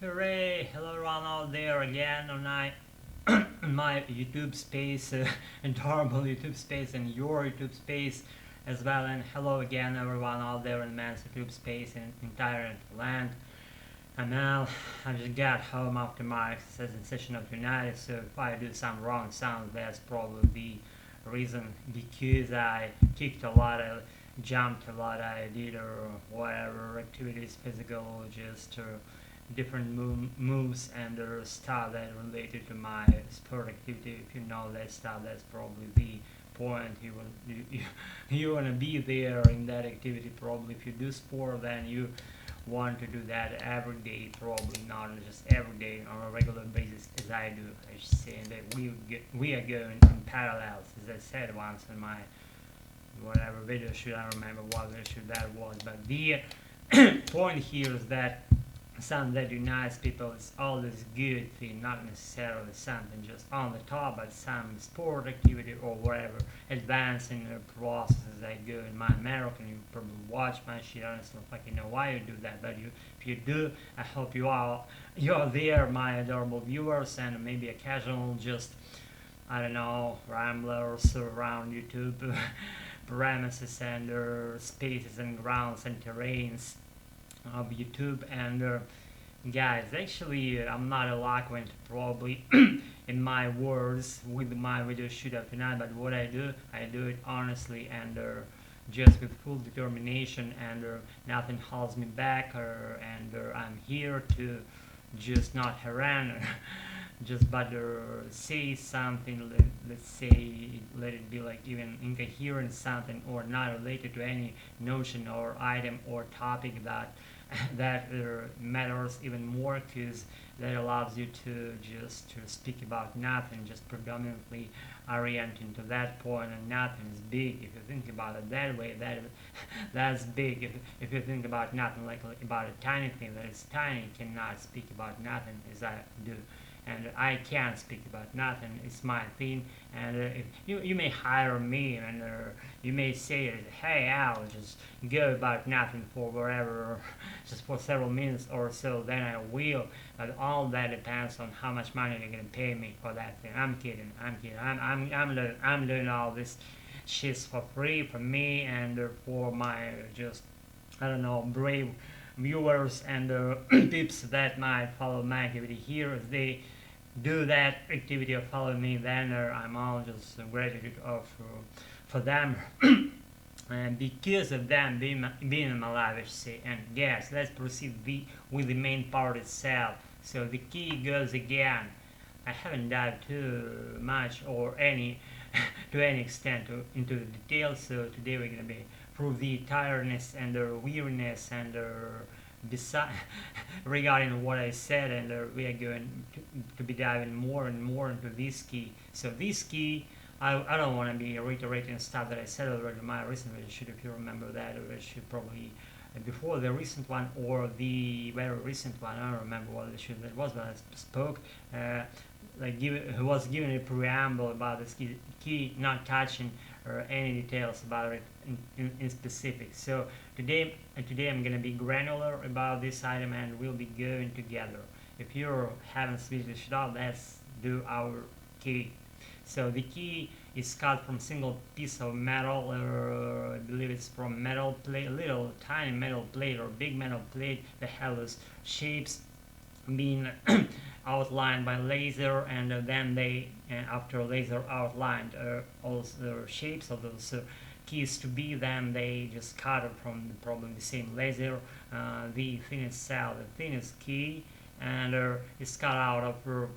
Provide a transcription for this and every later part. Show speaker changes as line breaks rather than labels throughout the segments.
Hooray! Hello everyone out there again on my YouTube space, adorable YouTube space, and your YouTube space as well. And hello again everyone out there in man's YouTube space and entire land. And now I just got home after my exercise session of tonight, so if I do some wrong sounds, that's probably the reason, because I kicked a lot, I jumped a lot, I did or whatever activities, physical, just different moves and stuff that related to my sport activity. If you know that stuff, that's probably the point. You want to be there in that activity. Probably if you do sport, then you want to do that every day, probably not just every day on a regular basis as I do. I should say that we are going in parallels, as I said once in my whatever video shoot. I don't remember what video shoot that was, but the point here is that something that unites people is always good thing, not necessarily something just on the top, but some sport activity or whatever, advancing the process as I go in my American. You probably watch my shit. I don't fucking know why you do that, but if you do, I hope you're there, my adorable viewers, and maybe a casual, just I don't know, ramblers around YouTube premises and spaces and grounds and terrains of YouTube. And guys, actually I'm not eloquent probably in my words with my video shoot up tonight, but what I do it honestly and just with full determination, and nothing holds me back, and I'm here to just not harangue just but say something, let's say, let it be like even incoherent something or not related to any notion or item or topic that matters even more, because that allows you to just to speak about nothing, just predominantly orienting to that point, and nothing is big. If you think about it that way, that's big. If you think about nothing like about a tiny thing that is tiny, you cannot speak about nothing as I do. And I can't speak about nothing. It's my thing, and if you may hire me, and you may say, hey Al, just go about nothing for wherever, just for several minutes or so, then I will. But all that depends on how much money you're gonna pay me for that thing. I'm kidding. I'm doing all this shit for free for me and for my just, I don't know, brave viewers and peeps that might follow my activity here. If they do that activity or follow me, then I'm all just gratitude for them and because of them being in my life, I should say. And yes, let's proceed with the main part itself. So the key goes again. I haven't dived too much or any to any extent into the details, so today we're gonna be through the tiredness and the weariness and regarding what I said, and we are going to be diving more and more into this key. So this key, I don't want to be reiterating stuff that I said already in my recent video shoot. If you remember that, it should probably before the recent one or the very recent one. I don't remember what the shoot that was, but I spoke was given a preamble about this key not touching any details about it in specific. So today I'm gonna be granular about this item, and we'll be going together. If you haven't switched this shit out, let's do our key. So the key is cut from single piece of metal, I believe it's from metal plate, little tiny metal plate or big metal plate that have those shapes being outlined by laser, and then they after laser outlined all the shapes of those keys to be, then they just cut it from probably the same laser. The thing itself, the thinnest key, and it's cut out of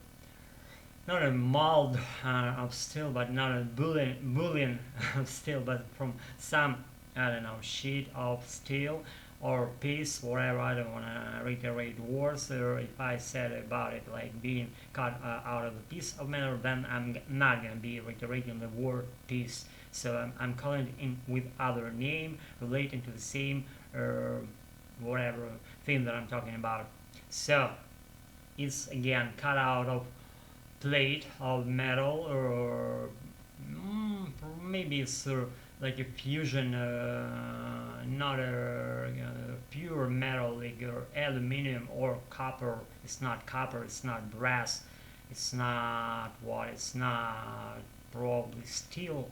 not a mold of steel, but not a boolean of steel, but from some, I don't know, sheet of steel or piece, whatever. I don't want to reiterate words, or if I said about it like being cut out of a piece of metal, then I'm not going to be reiterating the word piece. So I'm calling it in with other name relating to the same whatever thing that I'm talking about. So it's again cut out of plate of metal, or maybe it's like a fusion, not a pure metal like aluminum or copper. It's not copper, it's not brass, it's not what, it's not probably steel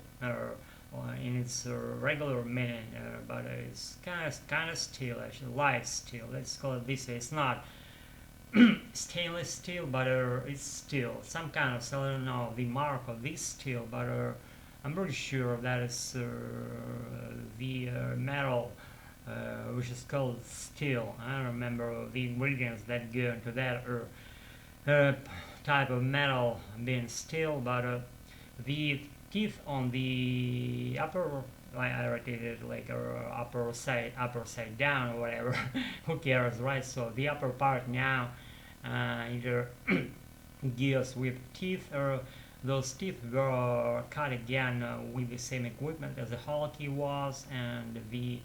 in its regular meaning, but it's kind of steel, actually light steel. Let's call it this way. It's not stainless steel, but it's steel, some kind of steel. I don't know the mark of this steel, but I'm pretty sure that is the metal which is called steel. I don't remember the ingredients that go into that uh, type of metal being steel, but the teeth on the upper, I rotated like upper side down or whatever. Who cares, right? So the upper part now either gears with teeth, or those teeth were cut again with the same equipment as the hull key was, and the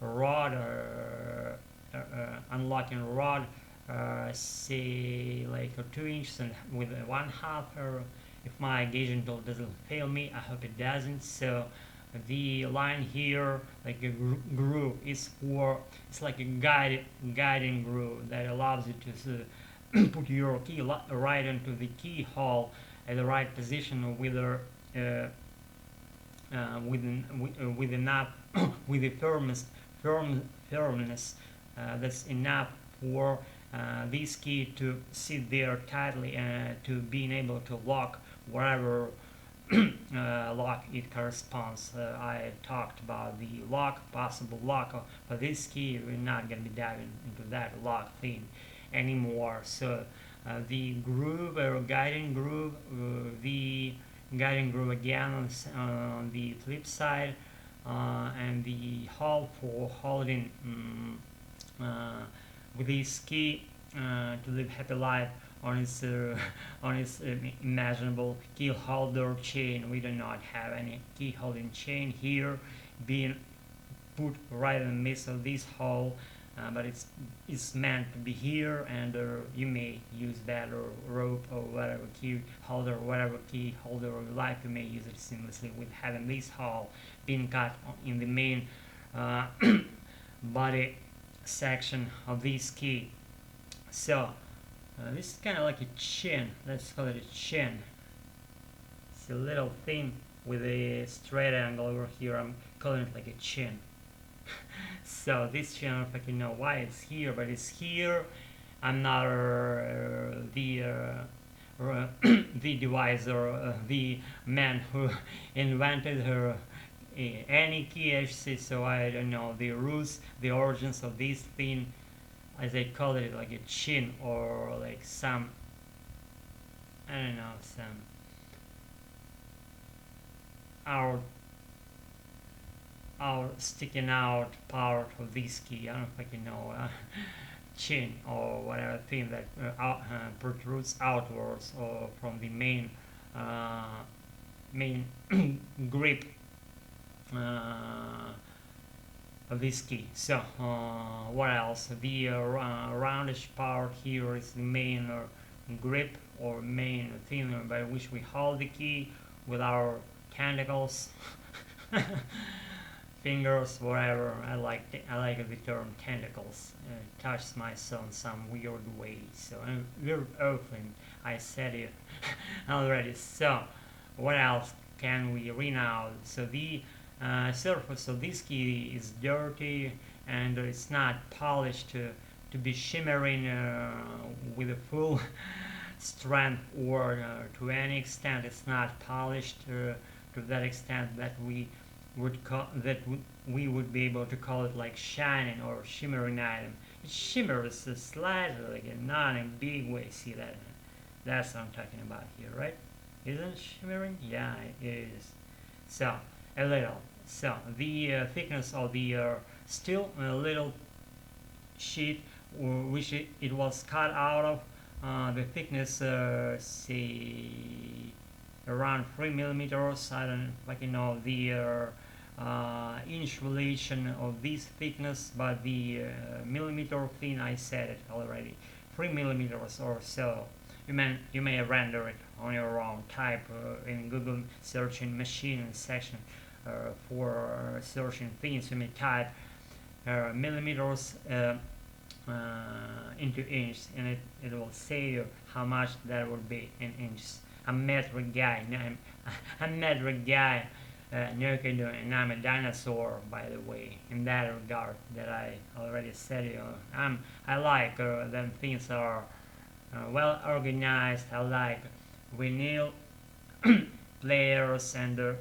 rod, unlocking rod, say like 2 inches and with 1/2, or if my gauging tool doesn't fail me, I hope it doesn't. So the line here, like a groove, is for, it's like a guiding groove that allows you to put your key right into the keyhole at the right position with with enough with the firmness that's enough for this key to sit there tightly and to being able to lock whatever lock it corresponds. I talked about the possible lock for this key. We're not going to be diving into that lock thing anymore. So the groove or guiding groove, again on the flip side, and the hole for holding with this key to live happy life on its imaginable key holder chain. We do not have any key holding chain here being put right in the midst of this hole, but it's meant to be here, and you may use that or rope or whatever key holder you like. You may use it seamlessly with having this hole being cut in the main body section of this key. So this is kind of like a chin. Let's call it a chin. It's a little thing with a straight angle over here. I'm calling it like a chin. So this chin, I don't know if I can know why it's here, but it's here. I'm not the deviser, the man who invented any key HC, so I don't know the roots, the origins of this thing, as I call it, like a chin, or like some, I don't know, some our sticking out part of this key. I don't know if I can know chin or whatever thing that protrudes outwards or from the main grip of this key. So what else? The roundish part here is the main grip or main thing by which we hold the key with our tentacles. Fingers, whatever. I like the term tentacles. It touches my soul in some weird way. So weird often I said it already. So what else can we read out? So the surface of this key is dirty and it's not polished to be shimmering with a full strength, or to any extent it's not polished to that extent that we would be able to call it like shining or shimmering item. It shimmers slightly, like not in a big way. See that? That's what I'm talking about here, right? Isn't it shimmering? Yeah, it is. So a little. So the thickness of the steel, a little sheet which it was cut out of, the thickness, say around 3 millimeters. I don't know if I can know the inch relation of this thickness, but the millimeter thing, I said it already, 3 millimeters or so. You may render it on your own. Type in Google searching machine section for searching things. You may type millimeters into inches, and it will say you how much that would be in inches. I'm a metric guy. I'm a metric guy. And I'm a dinosaur, by the way, in that regard that I already said. I like them things are well organized. I like vinyl players, and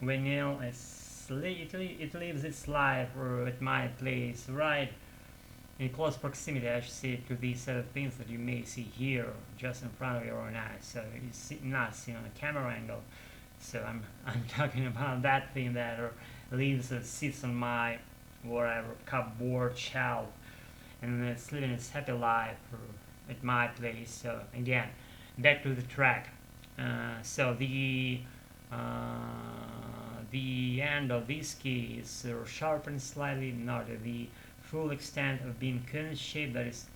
vinyl it lives its life at my place, right in close proximity, I should say, to these set of things that you may see here, just in front of your own eyes. So you not see on a camera angle. So I'm talking about that thing that sits on my whatever cupboard shelf, and it's living its happy life at my place. So again, back to the track. So the end of this key is sharpened slightly, not the full extent of being cone shaped. That is,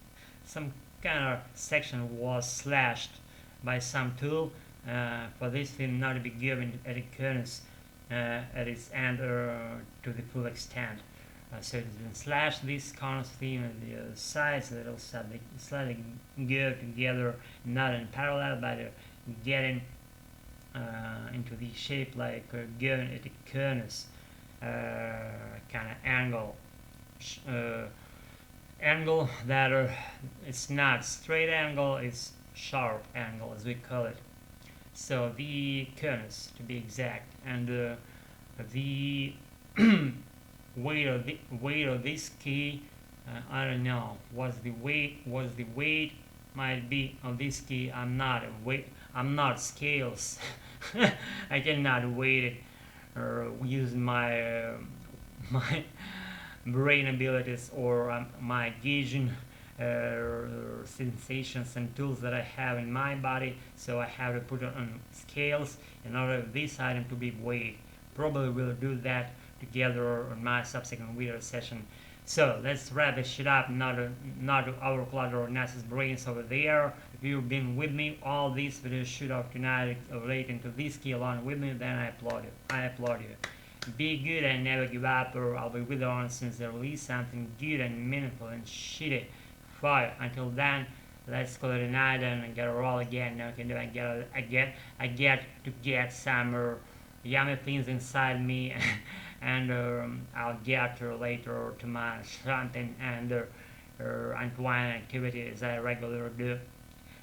some kind of section was slashed by some tool for this thing not to be given at at its end to the full extent. So it's been slashed this corner thing and the sides that will slightly go together, not in parallel, but getting into the shape like going at a corners kind of angle that it's not straight angle, it's sharp angle as we call it. So the corners to be exact, and the weight of this key, I don't know. Was the weight might be of this key. I'm not scales. I cannot weight it or use my my brain abilities or my gauging sensations and tools that I have in my body. So I have to put it on scales in order for this item to be weighed. Probably will do that together on my subsequent video session. So let's wrap this shit up, not to overclutter Nas's brains over there. If you've been with me all these videos shoot off tonight relating to this key along with me, then I applaud you. Be good and never give up, or I'll be with you on since they release something good and meaningful and shitty for you. Until then, let's call it a night and get a roll again. Now I can do I get to get some yummy things inside me and I'll get later to my shopping and unwind activity as I regularly do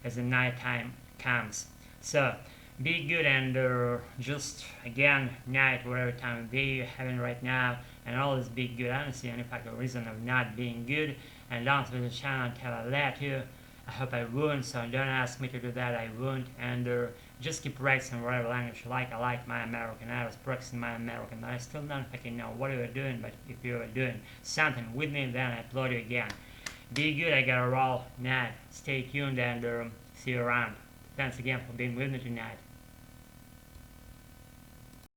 as the night time comes. So be good and just again night whatever time of day you're having right now, and always be good. I don't see any particular reason of not being good, and don't switch the channel until I let you. I hope I won't, so don't ask me to do that. I won't, and just keep practicing whatever language you like. I like my American. I was practicing my American, but I still don't fucking know what you're doing. But if you're doing something with me, then I applaud you again. Be good. I gotta roll. Night. Stay tuned and see you around. Thanks again for being with me tonight.